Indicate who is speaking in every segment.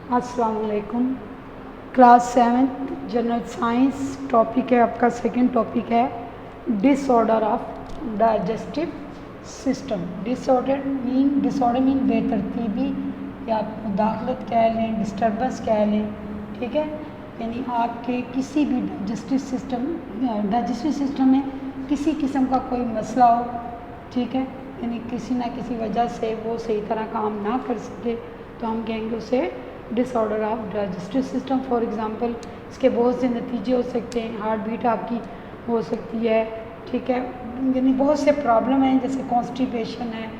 Speaker 1: अस्सलाम वालेकुम। Class 7 general science topic है आपका। सेकंड टॉपिक है disorder of digestive system. Disorder mean बेतरतीबी या मुदाखलत कह लें, डिस्टर्बेंस कह लें, ठीक है। यानी आपके किसी भी डाइजेस्टिव सिस्टम में किसी किस्म का कोई मसला हो, ठीक है, यानी किसी ना किसी वजह से वो सही तरह काम ना कर सके तो हम कहेंगे उसे disorder of digestive system. For example इसके बहुत से नतीजे हो सकते हैं। हार्ट बीट आपकी हो सकती है, ठीक है, यानी बहुत से प्रॉब्लम हैं जैसे कॉन्स्टिपेशन है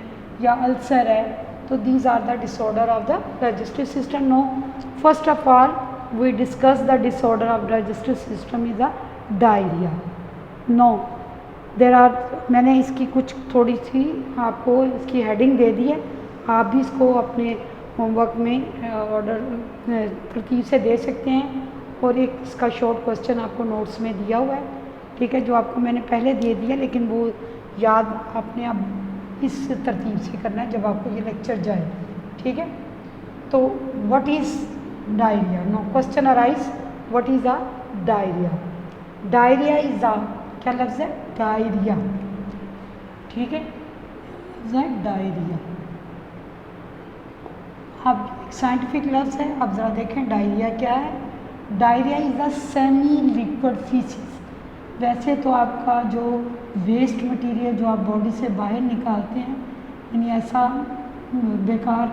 Speaker 1: या अल्सर है। तो these are the disorder of the digestive system. No, first of all we discuss the disorder of digestive system is a diarrhoea. No, there are, मैंने इसकी कुछ थोड़ी सी आपको इसकी हेडिंग दे दी है, आप भी इसको अपने होमवर्क में ऑर्डर तरतीब से दे सकते हैं। और एक इसका शॉर्ट क्वेश्चन आपको नोट्स में दिया हुआ है, ठीक है, जो आपको मैंने पहले दे दिया, लेकिन वो याद आपने अब इस तरतीब से करना है जब आपको ये लेक्चर जाए, ठीक है। तो what is diarrhoea? No, question arise, what is a diarrhoea? Diarrhoea is a, क्या लफ्ज़ है? डायरिया, ठीक है, डायरिया। अब एक साइंटिफिक लफ्ज़ है, अब ज़रा देखें डायरिया क्या है। Diarrhoea is a semi liquid faeces. वैसे तो आपका जो वेस्ट मटेरियल जो आप बॉडी से बाहर निकालते हैं, यानी ऐसा बेकार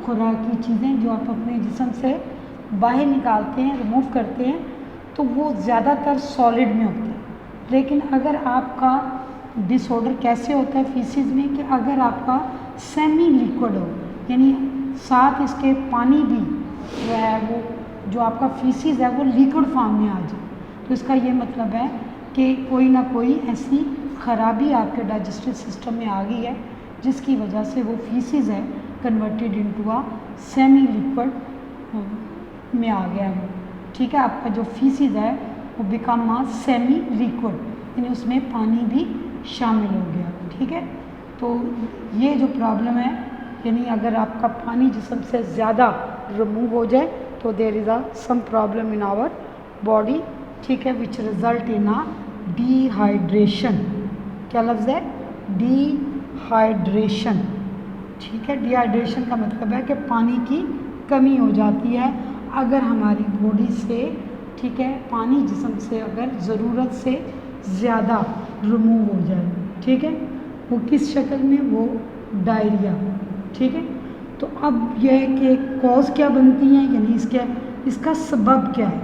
Speaker 1: खुराकी चीज़ें जो आप अपने जिस्म से बाहर निकालते हैं, रिमूव करते हैं, तो वो ज़्यादातर सॉलिड में होता है। लेकिन अगर आपका डिसऑर्डर कैसे होता है फीसिस में, कि अगर आपका सेमी लिक्विड हो, यानी साथ इसके पानी भी जो है वो जो आपका फीसिस है वो लिक्विड फॉर्म में आ जाए, तो इसका ये मतलब है कि कोई ना कोई ऐसी ख़राबी आपके डाइजेस्टिव सिस्टम में आ गई है जिसकी वजह से वो फीसिस है converted into a semi liquid में आ गया है वो, ठीक है। आपका जो फीसिस है वो बिकम अ सेमी लिक्विड, यानी उसमें पानी भी शामिल हो गया, ठीक है। तो ये जो प्रॉब्लम है, यानी अगर आपका पानी जिस्म से ज़्यादा रिमूव हो जाए तो there is a some problem in our body, ठीक है, which result in a dehydration. क्या लफ्ज़ है? डिहाइड्रेशन, ठीक है। डिहाइड्रेशन का मतलब है कि पानी की कमी हो जाती है अगर हमारी बॉडी से, ठीक है, पानी जिस्म से अगर ज़रूरत से ज़्यादा रिमूव हो जाए, ठीक है। वो किस शक्ल में? वो डायरिया, ठीक है। तो अब यह है कि कॉज क्या बनती हैं, यानी इसका सबब क्या है,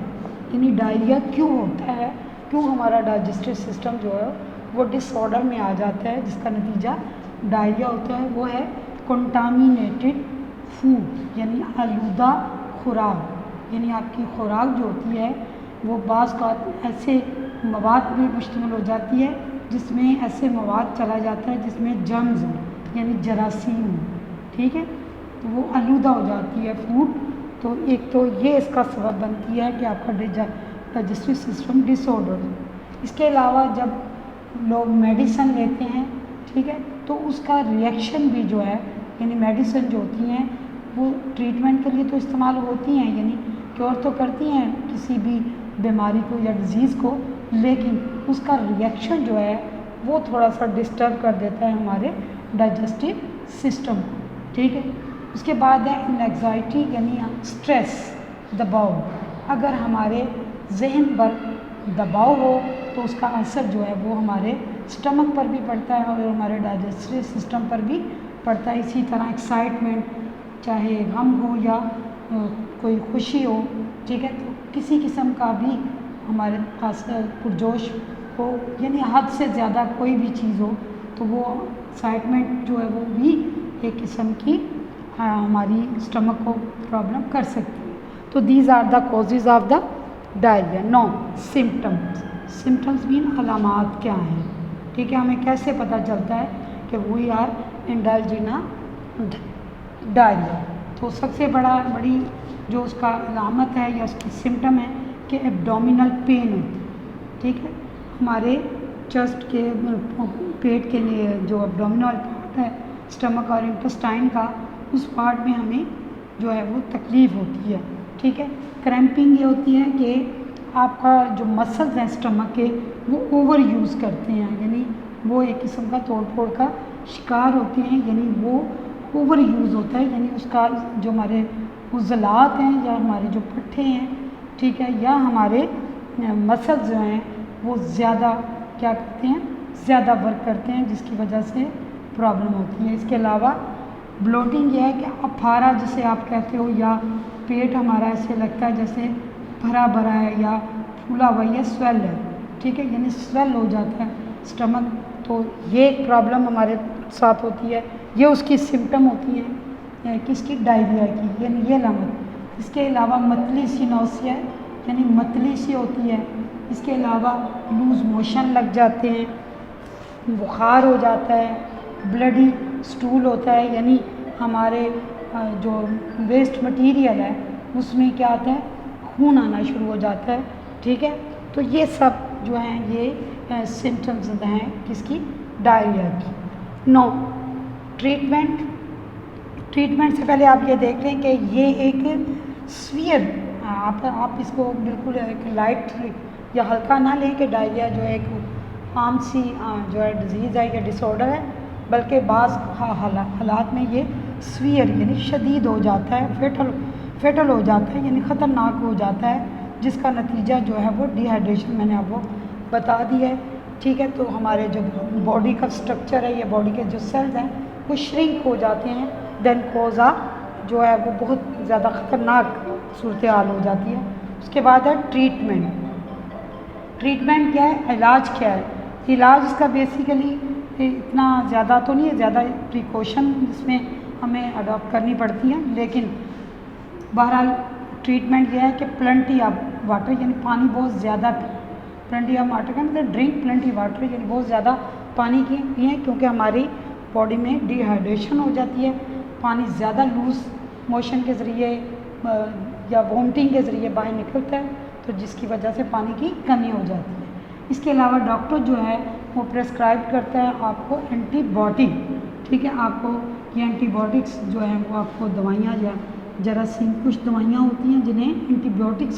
Speaker 1: यानी डायरिया क्यों होता है, क्यों हमारा डाइजेस्टिव सिस्टम जो है वो डिसऑर्डर में आ जाता है, जिसका नतीजा डायरिया होता है। वो है कंटामिनेटेड फूड, यानी आलूदा खुराक, यानी आपकी खुराक जो होती है वो बाज़ का ऐसे मवाद में मुश्तमिल हो जाती है जिसमें ऐसे मवाद चला जाता है जिसमें जर्म्स हो, यानी जरासीम हो, ठीक है, तो वो आलूदा हो जाती है फूड। तो एक तो ये इसका सबब बनती है कि आपका डाइजेस्टिव सिस्टम डिसऑर्डर हो। इसके अलावा जब लोग मेडिसिन लेते हैं, ठीक है, तो उसका रिएक्शन भी जो है, यानी मेडिसिन जो होती हैं वो ट्रीटमेंट के लिए तो इस्तेमाल होती हैं, यानी क्योर तो करती हैं किसी भी बीमारी को या डिज़ीज़ को, लेकिन उसका रिएक्शन जो है वो थोड़ा सा डिस्टर्ब कर देता है हमारे डाइजेस्टिव सिस्टम को, ठीक है। उसके बाद है एंग्जाइटी, यानी स्ट्रेस, दबाव। अगर हमारे जहन पर दबाव हो तो उसका असर जो है वो हमारे स्टमक पर भी पड़ता है और हमारे डाइजेस्टिव सिस्टम पर भी पड़ता है। इसी तरह एक्साइटमेंट, चाहे गम हो या कोई खुशी हो, ठीक है, तो किसी किस्म का भी हमारे पास पुरजोश हो, यानी हद से ज़्यादा कोई भी चीज़ हो, तो वो एक्साइटमेंट जो है वो भी एक किस्म की हमारी स्टमक को प्रॉब्लम कर सकती है। तो these are the causes of the diarrhoea. No, symptoms. Symptoms mean अलामात क्या हैं, ठीक है, हमें कैसे पता चलता है कि we are indulge in a diarrhoea. तो सबसे बड़ी जो उसका अलामत है या उसकी सिम्टम है कि एब्डोमिनल पेन होती है, ठीक है, हमारे चेस्ट के पेट के लिए जो एब्डोमिनल पार्ट है स्टमक और इंटेस्टाइन का, उस पार्ट में हमें जो है वो तकलीफ़ होती है, ठीक है। क्रैम्पिंग ये होती है कि आपका जो मसल्स हैं स्टमक के वो ओवर यूज़ करते हैं, यानी वो एक किस्म का तोड़ फोड़ का शिकार होते हैं, यानी वो ओवर यूज़ होता है, यानी उसका जो हमारे उज़लात हैं या हमारे जो पट्ठे हैं, ठीक है, या हमारे मसल्स जो हैं वो ज़्यादा क्या करते हैं, ज़्यादा वर्क करते हैं, जिसकी वजह से प्रॉब्लम होती है। इसके अलावा ब्लोटिंग यह है कि अफारा जिसे आप कहते हो, या पेट हमारा ऐसे लगता है जैसे भरा भरा है या फूला हुआ, ये स्वेल है, ठीक है, यानी स्वेल हो जाता है स्टमक। तो ये एक प्रॉब्लम हमारे साथ होती है, ये उसकी सिम्टम होती है किसकी, डायरिया की, यानी ये लामत। इसके अलावा मतली सी नौसिया है, यानी मतली सी होती है। इसके अलावा लूज़ मोशन लग जाते हैं, बुखार हो जाता है, ब्लडी स्टूल होता है, यानी हमारे जो वेस्ट मटेरियल है उसमें क्या आता है, खून आना शुरू हो जाता है, ठीक है। तो ये सब जो हैं ये सिम्टम्स हैं किसकी, डायरिया की। नो ट्रीटमेंट से पहले आप ये देख लें कि ये एक स्फीयर, आप इसको बिल्कुल एक लाइट या हल्का ना लें कि डायरिया जो है एक आम सी जो है डिजीज़ है या डिसऑर्डर है, बल्कि बाज़ हालात में ये स्फीयर यानी शदीद हो जाता है, फेटल हो जाता है, यानी ख़तरनाक हो जाता है, जिसका नतीजा जो है वो डिहाइड्रेशन मैंने आपको बता दिया है, ठीक है। तो हमारे जो बॉडी का स्ट्रक्चर है या बॉडी के जो सेल्स हैं वो श्रिंक हो जाते हैं, देन कोज़ा जो है वो बहुत ज़्यादा ख़तरनाक सूरत हाल हो जाती है। उसके बाद है ट्रीटमेंट क्या है, इलाज क्या है। इलाज इसका बेसिकली इतना ज़्यादा तो नहीं है, ज़्यादा प्रिकॉशन इसमें हमें अडॉप्ट करनी पड़ती है, लेकिन बहरहाल ट्रीटमेंट यह है कि प्लेंटी ऑफ वाटर, यानी पानी बहुत ज़्यादा प्लेंटी ऑफ वाटर का मतलब ड्रिंक प्लेंटी वाटर, यानी बहुत ज़्यादा पानी की पिएँ, क्योंकि हमारी बॉडी में डिहाइड्रेशन हो जाती है, पानी ज़्यादा लूज़ मोशन के ज़रिए या वोमिटिंग के ज़रिए बाहर निकलता है, तो जिसकी वजह से पानी की कमी हो जाती है। इसके अलावा डॉक्टर जो है वो प्रेस्क्राइब करता है आपको एंटीबायोटिक, ठीक है। आपको ये एंटीबायोटिक्स जो है वो आपको दवाइयाँ या जरासीम कुछ दवाइयाँ होती हैं जिन्हें एंटीबायोटिक्स